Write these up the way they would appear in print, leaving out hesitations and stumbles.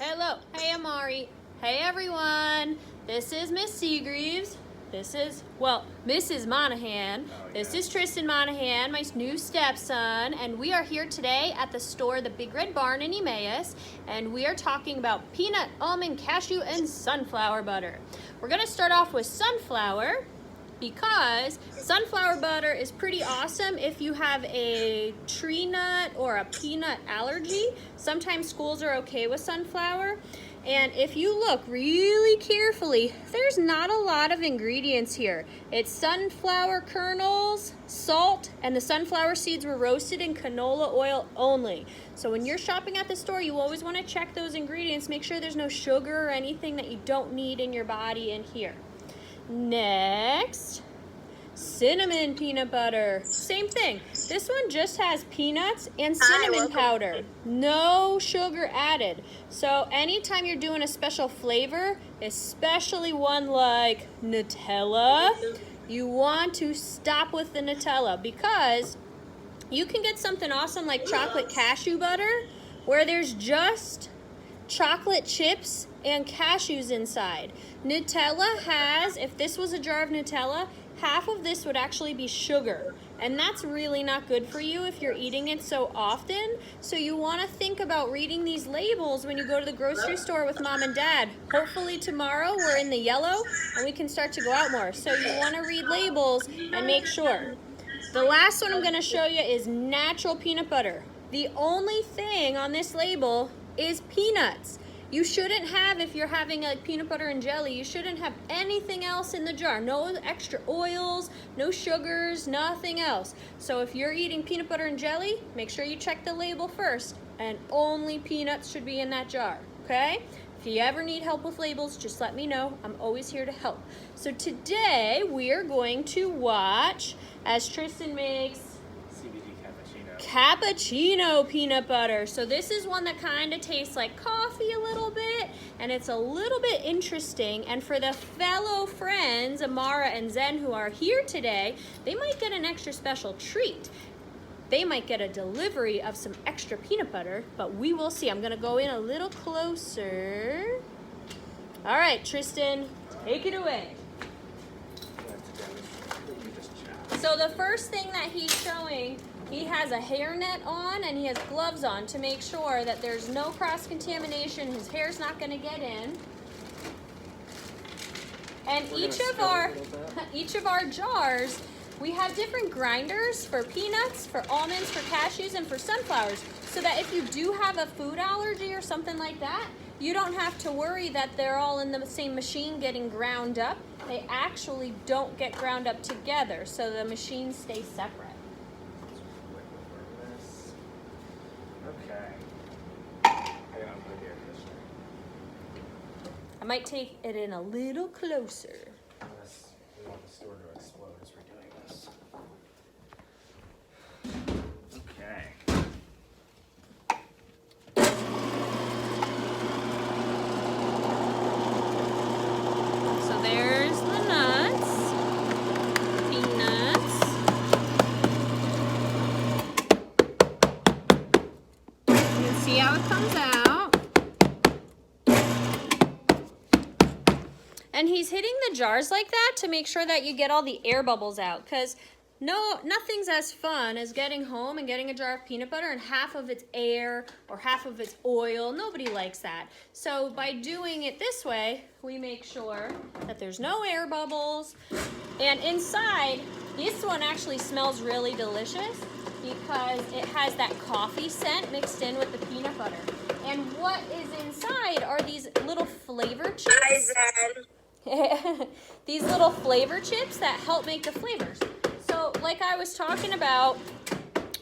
Hello. Hey, Amari. Hey, everyone. This is Miss Seagreaves. This is, well, Mrs. Monahan. This is Tristan Monahan, my new stepson, and we are here today at the store, the Big Red Barn in Emmaus, and we are talking about peanut, almond, cashew, and sunflower butter. We're going to start off with sunflower, because sunflower butter is pretty awesome if you have a tree nut or a peanut allergy. Sometimes schools are okay with sunflower. And if you look really carefully, there's not a lot of ingredients here. It's sunflower kernels, salt, and the sunflower seeds were roasted in canola oil only. So when you're shopping at the store, you always want to check those ingredients. Make sure there's no sugar or anything that you don't need in your body in here. Next, cinnamon peanut butter. Same thing. This one just has peanuts and cinnamon powder. No sugar added. So anytime you're doing a special flavor, especially one like Nutella, you want to stop with the Nutella because you can get something awesome like chocolate cashew butter where there's just chocolate chips and cashews inside. Nutella has, if this was a jar of Nutella, half of this would actually be sugar. And that's really not good for you if you're eating it so often. So you want to think about reading these labels when you go to the grocery store with mom and dad. Hopefully tomorrow we're in the yellow and we can start to go out more. So you want to read labels and make sure. The last one I'm going to show you is natural peanut butter. The only thing on this label is peanuts. You shouldn't have, if you're having like peanut butter and jelly, you shouldn't have anything else in the jar. No extra oils, no sugars, nothing else. So if you're eating peanut butter and jelly, make sure you check the label first, and only peanuts should be in that jar, okay? If you ever need help with labels, just let me know. I'm always here to help. So today we are going to watch as Tristan makes cappuccino peanut butter. So this is one that kind of tastes like coffee a little bit, and it's a little bit interesting. And for the fellow friends, Amara and Zen, who are here today, they might get an extra special treat. They might get a delivery of some extra peanut butter, but we will see. I'm gonna go in a little closer. All right, Tristan, take it away. So the first thing that he's showing, he has a hairnet on and he has gloves on to make sure that there's no cross-contamination. His hair's not going to get in. And each of our jars, we have different grinders for peanuts, for almonds, for cashews, and for sunflowers. So that if you do have a food allergy or something like that, you don't have to worry that they're all in the same machine getting ground up. They actually don't get ground up together, so the machines stay separate. I might take it in a little closer. Unless we want the store to explode as we're doing this. Okay. So there's the nuts, peanuts. You can see how it comes out. And he's hitting the jars like that to make sure that you get all the air bubbles out, because nothing's as fun as getting home and getting a jar of peanut butter and half of it's air or half of it's oil. Nobody likes that. So by doing it this way, we make sure that there's no air bubbles. And inside, this one actually smells really delicious because it has that coffee scent mixed in with the peanut butter. And what is inside are these little flavor chips. These little flavor chips that help make the flavors. So like I was talking about,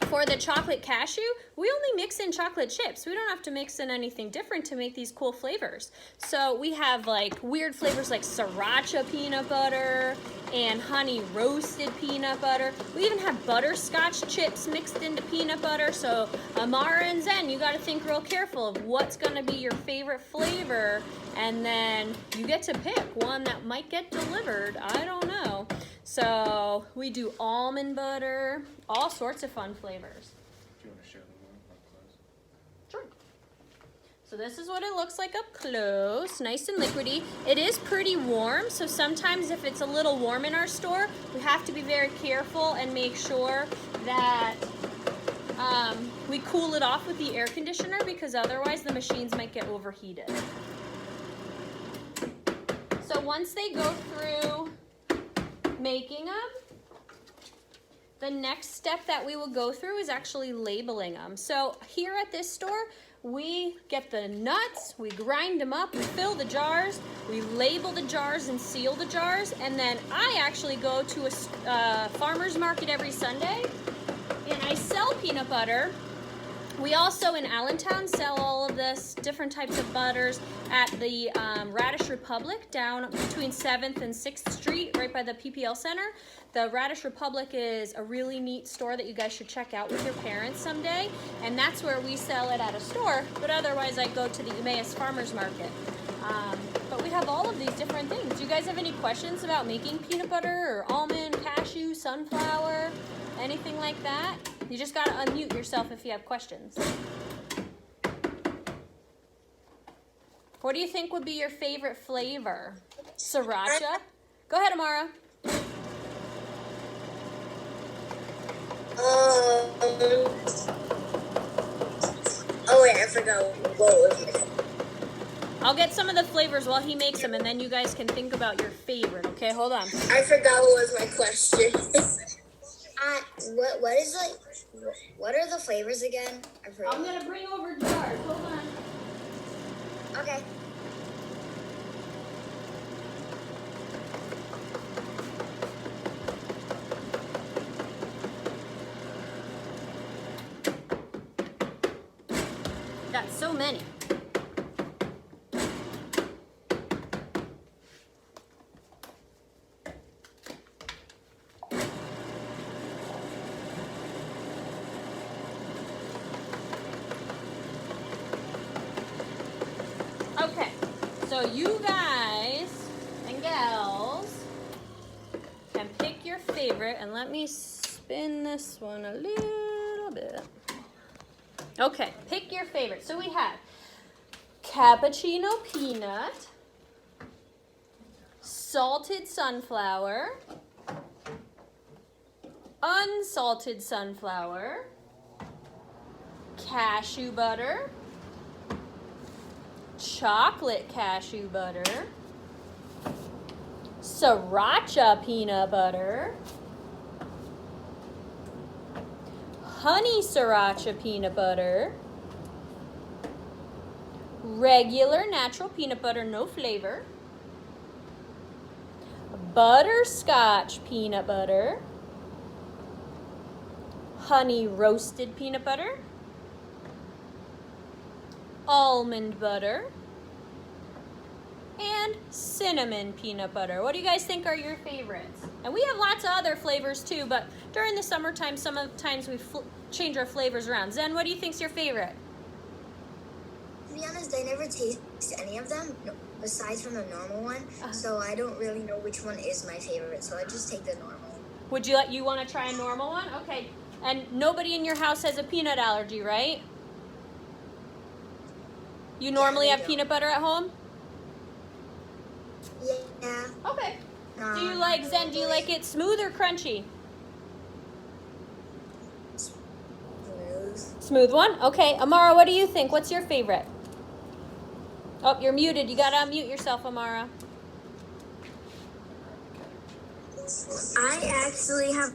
for the chocolate cashew, we only mix in chocolate chips. We don't have to mix in anything different to make these cool flavors. So we have like weird flavors like sriracha peanut butter and honey roasted peanut butter. We even have butterscotch chips mixed into peanut butter. So Amara and Zen, you got to think real careful of what's going to be your favorite flavor, and then you get to pick one that might get delivered. I don't know. So we do almond butter, all sorts of fun flavors. Do you want to show them one up close? Sure. So this is what it looks like up close, nice and liquidy. It is pretty warm, so sometimes if it's a little warm in our store, we have to be very careful and make sure that we cool it off with the air conditioner, because otherwise the machines might get overheated. So once they go through making them, the next step that we will go through is actually labeling them. So here at this store, we get the nuts, we grind them up, we fill the jars, we label the jars and seal the jars, and then I actually go to a farmer's market every Sunday, and I sell peanut butter. We also in Allentown sell all of this different types of butters at the Radish Republic down between 7th and 6th Street, right by the PPL Center. The Radish Republic is a really neat store that you guys should check out with your parents someday, and that's where we sell it at a store, but otherwise I go to the Emmaus Farmers Market. But we have all of these different things. Do you guys have any questions about making peanut butter or almond, cashew, sunflower, anything like that? You just gotta unmute yourself if you have questions. What do you think would be your favorite flavor? Sriracha? Go ahead, Amara. Oh wait, I forgot what was it. I'll get some of the flavors while he makes them, and then you guys can think about your favorite. Okay, hold on. I forgot what was my question. What are the flavors again? I forgot. I'm gonna bring over jars. Hold on. Okay. That's so many. Okay, so you guys and gals can pick your favorite, and let me spin this one a little bit. Okay, pick your favorite. So we have cappuccino peanut, salted sunflower, unsalted sunflower, cashew butter, chocolate cashew butter, sriracha peanut butter, honey sriracha peanut butter, regular natural peanut butter, no flavor, butterscotch peanut butter, honey roasted peanut butter, almond butter, and cinnamon peanut butter. What do you guys think are your favorites? And we have lots of other flavors too, but during the summertime, sometimes we change our flavors around. Zen, what do you think's your favorite? To be honest, I never taste any of them, besides from the normal one, so I don't really know which one is my favorite, so I just take the normal. Would you want to try a normal one? Okay. And nobody in your house has a peanut allergy, right? You normally have peanut butter at home? Yeah. Okay. Do you like, Zen, do you like it smooth or crunchy? Smooth one? Okay. Amara, what do you think? What's your favorite? Oh, you're muted. You gotta unmute yourself, Amara. I actually have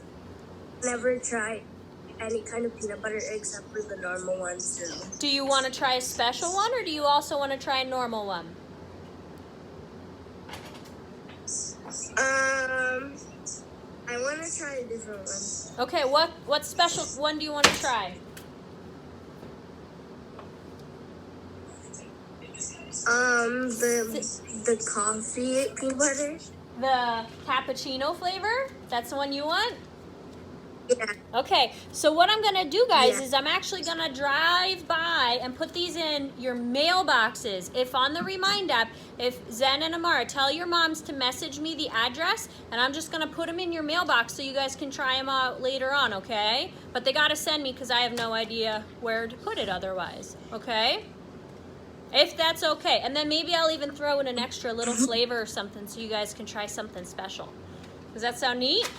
never tried any kind of peanut butter except for the normal ones too. Do you want to try a special one, or do you also want to try a normal one? I want to try a different one. Okay, what special one do you want to try? The coffee peanut butter. The cappuccino flavor? That's the one you want? Yeah. Okay, so what I'm gonna do, guys, Yeah. is I'm actually gonna drive by and put these in your mailboxes. If on the Remind app, if Zen and Amara, tell your moms to message me the address, and I'm just gonna put them in your mailbox so you guys can try them out later on, okay? But they gotta send me because I have no idea where to put it otherwise, okay? If that's okay. And then maybe I'll even throw in an extra little flavor or something so you guys can try something special. Does that sound neat?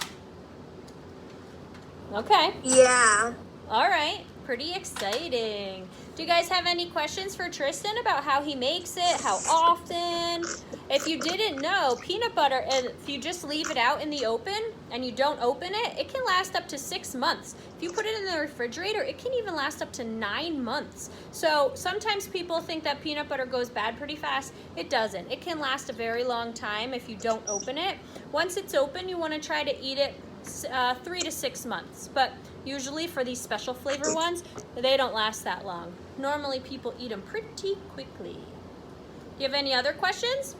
Okay. Yeah. All right. Pretty exciting. Do you guys have any questions for Tristan about how he makes it, how often? If you didn't know, peanut butter, if you just leave it out in the open and you don't open it, it can last up to 6 months. If you put it in the refrigerator, it can even last up to 9 months. So sometimes people think that peanut butter goes bad pretty fast. It doesn't. It can last a very long time if you don't open it. Once it's open, you want to try to eat it 3 to 6 months. But usually for these special flavor ones, they don't last that long. Normally people eat them pretty quickly. Do you have any other questions?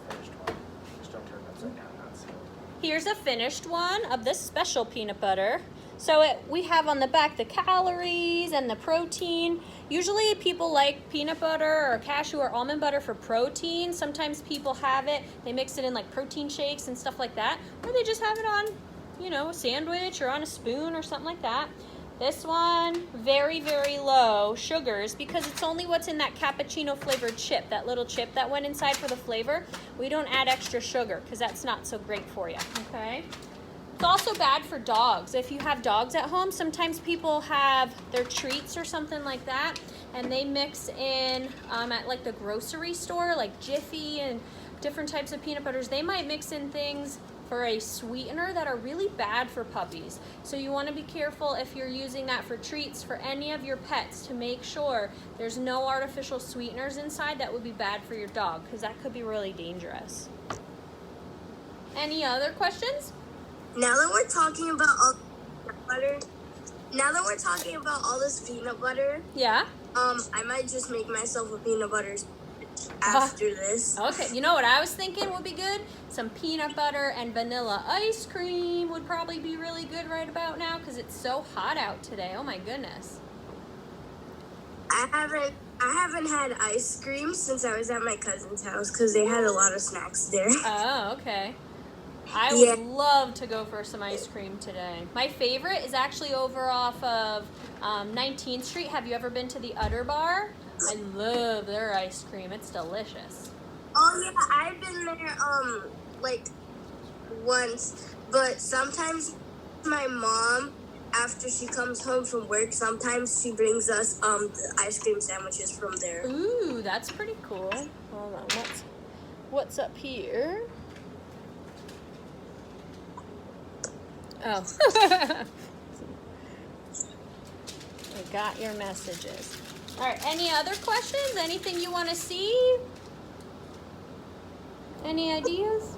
Finished one. Just don't turn it upside down, not sealed. Here's a finished one of this special peanut butter. So we have on the back the calories and the protein. Usually people like peanut butter or cashew or almond butter for protein. Sometimes people have it, they mix it in like protein shakes and stuff like that. Or they just have it on, you know, a sandwich or on a spoon or something like that. This one, very, very low sugars because it's only what's in that cappuccino flavored chip, that little chip that went inside for the flavor. We don't add extra sugar because that's not so great for you, okay? It's also bad for dogs. If you have dogs at home, sometimes people have their treats or something like that, and they mix in at like the grocery store, like Jiffy and different types of peanut butters. They might mix in things for a sweetener that are really bad for puppies. So you want to be careful if you're using that for treats for any of your pets to make sure there's no artificial sweeteners inside that would be bad for your dog because that could be really dangerous. Any other questions? Now that we're talking about all peanut butter, now that we're talking about all this peanut butter, Yeah? I might just make myself a peanut butter after this. Okay, you know what I was thinking would be good? Some peanut butter and vanilla ice cream would probably be really good right about now because it's so hot out today. Oh my goodness. I haven't had ice cream since I was at my cousin's house because they had a lot of snacks there. Oh, okay. I would love to go for some ice cream today. My favorite is actually over off of 19th Street. Have you ever been to the Udder Bar? I love their ice cream. It's delicious. Oh yeah, I've been there like once, but sometimes my mom, after she comes home from work, sometimes she brings us the ice cream sandwiches from there. Ooh, that's pretty cool. Hold on, what's up here? Oh. We got your messages. All right, any other questions? Anything you want to see? Any ideas?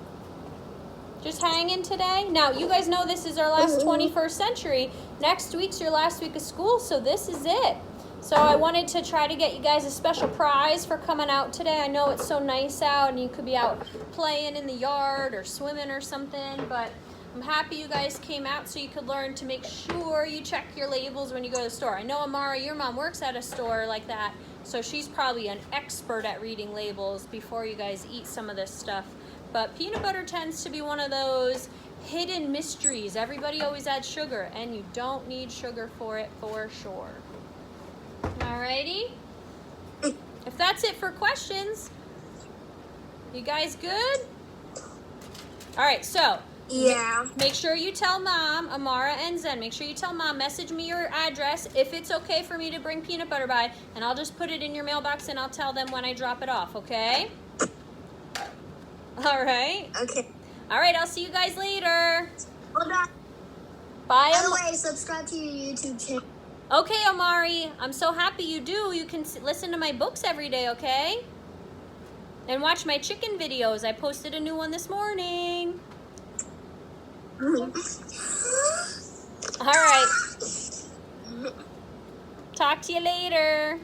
Just hanging today? Now, you guys know this is our last 21st century. Next week's your last week of school, so this is it. So I wanted to try to get you guys a special prize for coming out today. I know it's so nice out and you could be out playing in the yard or swimming or something, but I'm happy you guys came out so you could learn to make sure you check your labels when you go to the store. I know, Amara, your mom works at a store like that, so she's probably an expert at reading labels before you guys eat some of this stuff. But peanut butter tends to be one of those hidden mysteries. Everybody always adds sugar, and you don't need sugar for it for sure. Alrighty? If that's it for questions, you guys good? Alright, so Yeah. make sure you tell Mom, Amara and Zen, make sure you tell Mom, message me your address if it's okay for me to bring peanut butter by, and I'll just put it in your mailbox and I'll tell them when I drop it off, okay? All right. Okay. All right, I'll see you guys later. Hold on. Bye. By the way, subscribe to your YouTube channel. Okay, Amari, I'm so happy you do. You can listen to my books every day, okay? And watch my chicken videos. I posted a new one this morning. All right. Talk to you later.